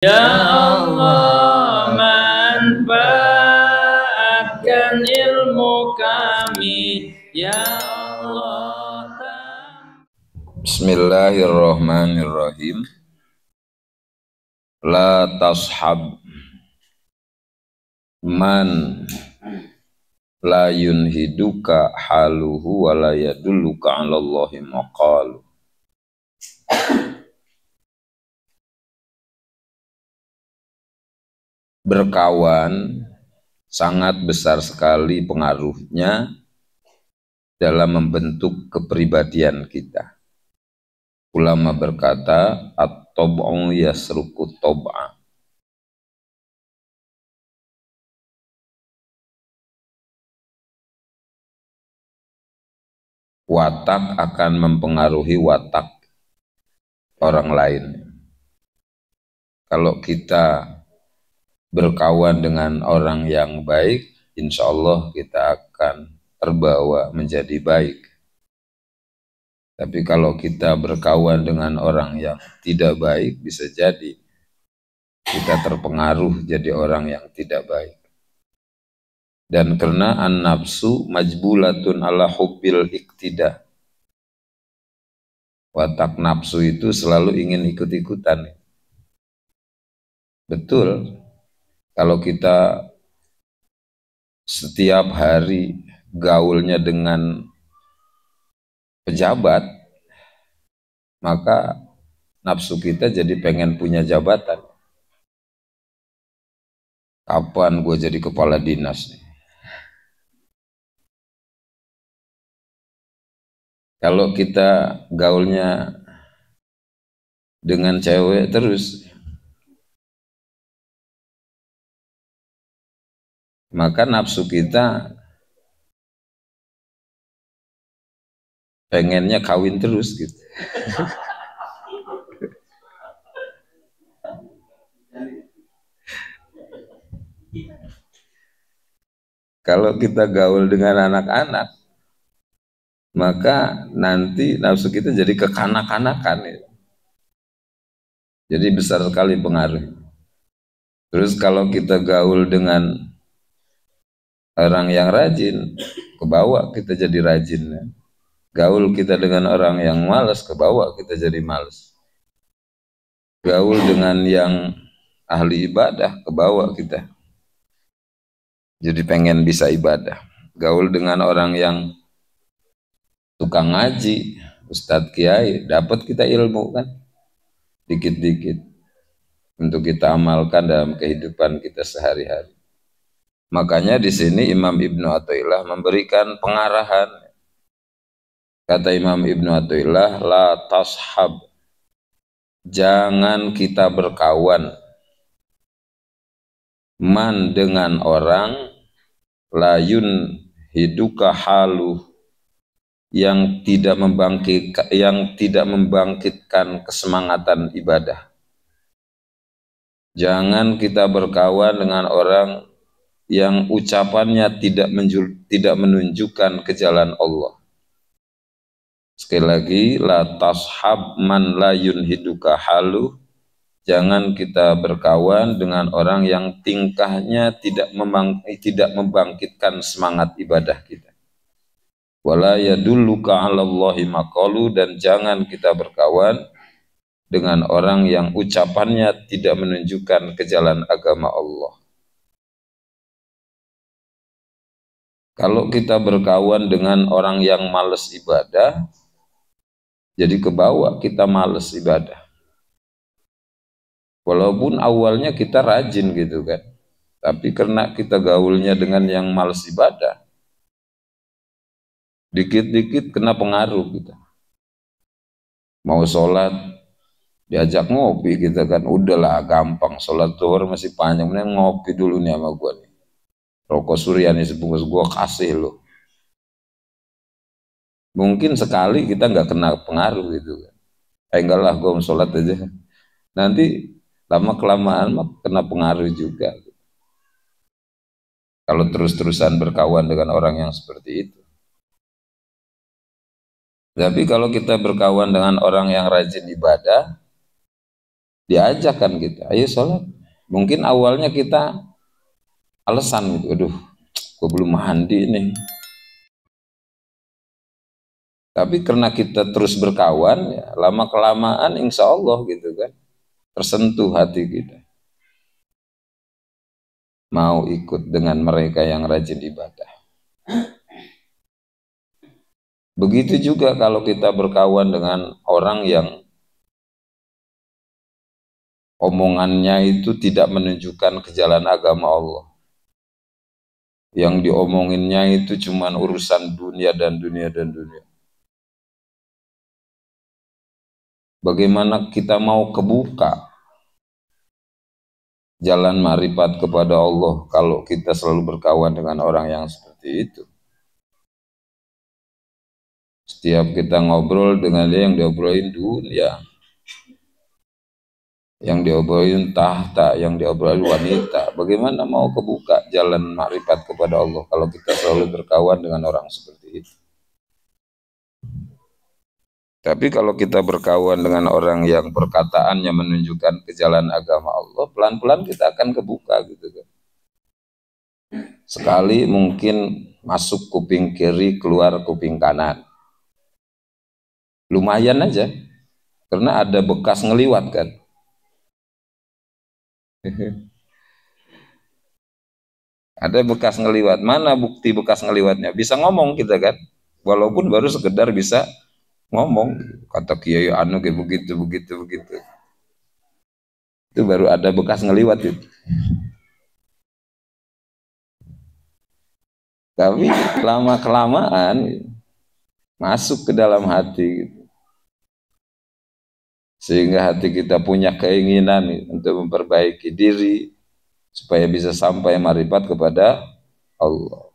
Ya Allah, manfaatkan ilmu kami, Ya Allah. Bismillahirrahmanirrahim. La tashab man la yunhiduka haluhu wa la yadulluka 'ala Allahi maqalu. Berkawan sangat besar sekali pengaruhnya dalam membentuk kepribadian kita. Ulama berkata, at-tab'u yasruku tab'a. Watak akan mempengaruhi watak orang lain. Kalau kita berkawan dengan orang yang baik, insya Allah kita akan terbawa menjadi baik. Tapi kalau kita berkawan dengan orang yang tidak baik, bisa jadi kita terpengaruh jadi orang yang tidak baik. Dan karena an-nafsu majbulatun ala hubbil iktida. Watak nafsu itu selalu ingin ikut-ikutan. Betul. Kalau kita setiap hari gaulnya dengan pejabat, maka nafsu kita jadi pengen punya jabatan. Kapan gue jadi kepala dinas nih? Kalau kita gaulnya dengan cewek terus, maka nafsu kita pengennya kawin terus gitu. Kalau kita gaul dengan anak-anak, maka nanti nafsu kita jadi kekanak-kanakan ya. Jadi besar sekali pengaruh. Terus kalau kita gaul dengan orang yang rajin, kebawa kita jadi rajin ya. Gaul kita dengan orang yang malas, kebawa kita jadi malas. Gaul dengan yang ahli ibadah, kebawa kita jadi pengen bisa ibadah. Gaul dengan orang yang tukang ngaji, ustadz kiai, dapat kita ilmu kan, dikit-dikit untuk kita amalkan dalam kehidupan kita sehari-hari. Makanya di sini Imam Ibnu Athaillah memberikan pengarahan. Kata Imam Ibnu Athaillah, la tashab, jangan kita berkawan man dengan orang layun hiduka haluh, yang tidak membangkitkan kesemangatan ibadah. Jangan kita berkawan dengan orang yang ucapannya tidak menunjukkan ke jalan Allah. Sekali lagi, la tashab man la yunhiduka haluh, jangan kita berkawan dengan orang yang tingkahnya tidak membangkitkan semangat ibadah kita. Wala yadulluka 'ala Allahi maqalu, dan jangan kita berkawan dengan orang yang ucapannya tidak menunjukkan ke jalan agama Allah. Kalau kita berkawan dengan orang yang malas ibadah, jadi kebawa kita malas ibadah. Walaupun awalnya kita rajin gitu kan, tapi karena kita gaulnya dengan yang malas ibadah, dikit-dikit kena pengaruh kita. Mau sholat, diajak ngopi kita kan, udahlah gampang, sholat zuhur masih panjang, mending ngopi dulu nih sama gua nih. Rokok Surya nih sebungkus gua kasih lo. Mungkin sekali kita nggak kena pengaruh gitu kan. Enggak lah, gua mau sholat aja. Nanti lama-kelamaan mah kena pengaruh juga. Kalau terus-terusan berkawan dengan orang yang seperti itu. Tapi kalau kita berkawan dengan orang yang rajin ibadah, diajakkan kita, ayo sholat. Mungkin awalnya kita alasan gitu, aduh, gue belum mandi nih. Tapi karena kita terus berkawan, ya, lama kelamaan insya Allah gitu kan, tersentuh hati kita. Mau ikut dengan mereka yang rajin ibadah. Begitu juga kalau kita berkawan dengan orang yang omongannya itu tidak menunjukkan ke jalan agama Allah. Yang diomonginnya itu cuma urusan dunia dan dunia dan dunia. Bagaimana kita mau kebuka jalan marifat kepada Allah kalau kita selalu berkawan dengan orang yang seperti itu? Setiap kita ngobrol dengan dia yang diobrolin dunia, yang diobrolin tahta, yang diobrolin wanita. Bagaimana mau kebuka jalan makrifat kepada Allah kalau kita selalu berkawan dengan orang seperti itu? Tapi kalau kita berkawan dengan orang yang perkataannya menunjukkan ke jalan agama Allah, pelan-pelan kita akan kebuka gitu kan. Sekali mungkin masuk kuping kiri, keluar kuping kanan. Lumayan aja, karena ada bekas ngeliwat kan. Ada bekas ngeliwat. Mana bukti bekas ngeliwatnya? Bisa ngomong kita kan, walaupun baru sekedar bisa ngomong, kata Kiai anu kayak begitu begitu. Itu baru ada bekas ngeliwat itu. Tapi lama kelamaan masuk ke dalam hati gitu. Sehingga hati kita punya keinginan untuk memperbaiki diri supaya bisa sampai marifat kepada Allah.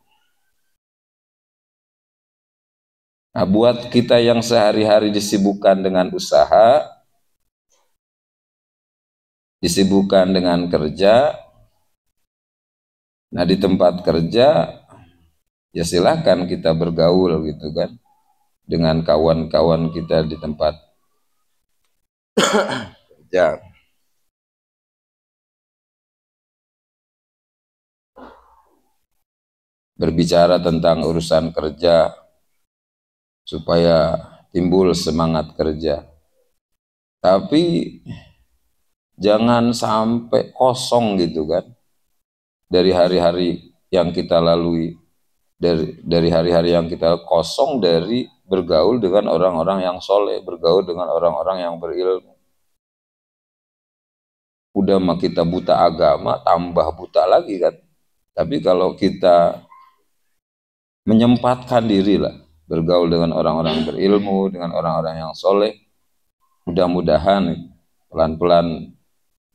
Nah, buat kita yang sehari-hari disibukkan dengan usaha, disibukkan dengan kerja, nah di tempat kerja ya silakan kita bergaul gitu kan dengan kawan-kawan kita di tempat kerja. Berbicara tentang urusan kerja supaya timbul semangat kerja. Tapi jangan sampai kosong gitu kan dari hari-hari yang kita lalui, dari hari-hari yang kita kosong dari bergaul dengan orang-orang yang soleh, bergaul dengan orang-orang yang berilmu. Udah mah kita buta agama, tambah buta lagi kan. Tapi kalau kita menyempatkan diri lah, bergaul dengan orang-orang berilmu, dengan orang-orang yang soleh, mudah-mudahan pelan-pelan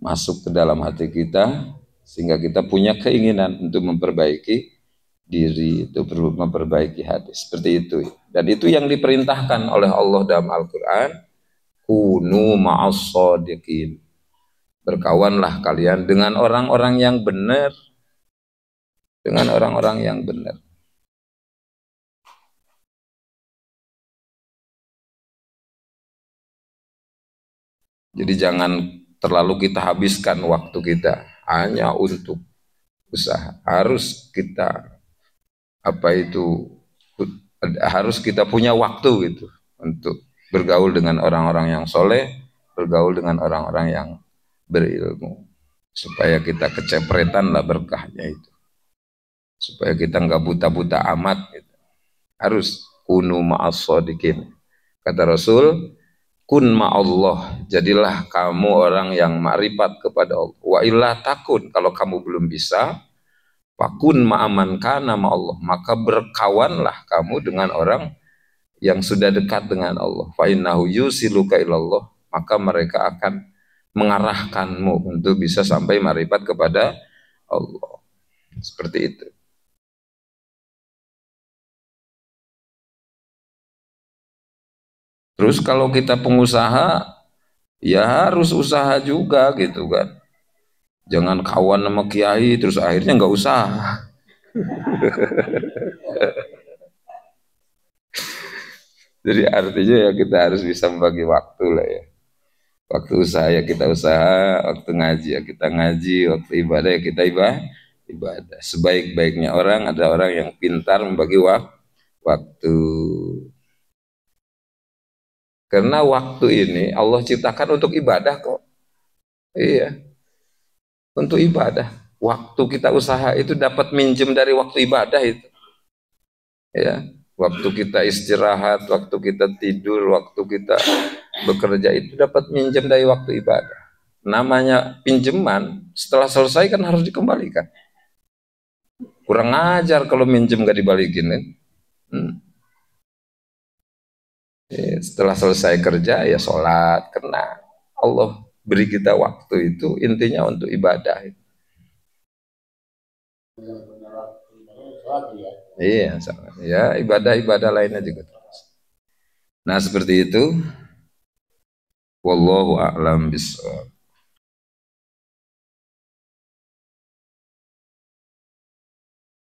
masuk ke dalam hati kita, sehingga kita punya keinginan untuk memperbaiki diri, itu perlu memperbaiki hati, seperti itu. Dan itu yang diperintahkan oleh Allah dalam Al-Quran, kunu ma'as shadiqin, berkawanlah kalian dengan orang-orang yang benar, dengan orang-orang yang benar. Jadi jangan terlalu kita habiskan waktu kita hanya untuk usaha. Harus kita harus kita punya waktu gitu untuk bergaul dengan orang-orang yang soleh, bergaul dengan orang-orang yang berilmu, supaya kita kecepretan lah berkahnya itu, supaya kita nggak buta-buta amat gitu. Harus kunu ma'as shadiqin. Kata Rasul, kun ma'allah, jadilah kamu orang yang makrifat kepada Allah. Wa illa takun, kalau kamu belum bisa, fakun ma'aman kana ma'allah, maka berkawanlah kamu dengan orang yang sudah dekat dengan Allah. Fa innahu yusiluka ilallah, maka mereka akan mengarahkanmu untuk bisa sampai makrifat kepada Allah. Seperti itu. Terus kalau kita pengusaha, ya harus usaha juga gitu kan. Jangan kawan sama kiai terus akhirnya nggak usaha. Jadi artinya ya kita harus bisa membagi waktu lah ya. Waktu usaha ya kita usaha, waktu ngaji ya kita ngaji, waktu ibadah ya kita ibadah. Sebaik-baiknya orang ada orang yang pintar membagi waktu. Karena waktu ini Allah ciptakan untuk ibadah kok. Iya, untuk ibadah. Waktu kita usaha itu dapat minjem dari waktu ibadah itu. Ya, waktu kita istirahat, waktu kita tidur, waktu kita bekerja itu dapat minjem dari waktu ibadah. Namanya pinjaman, setelah selesai kan harus dikembalikan. Kurang ajar kalau minjem gak dibalikin kan. Setelah selesai kerja ya sholat, karena Allah beri kita waktu itu intinya untuk ibadah. Iya, ya ibadah-ibadah lainnya juga. Nah seperti itu. Wallahu a'lam bishawab.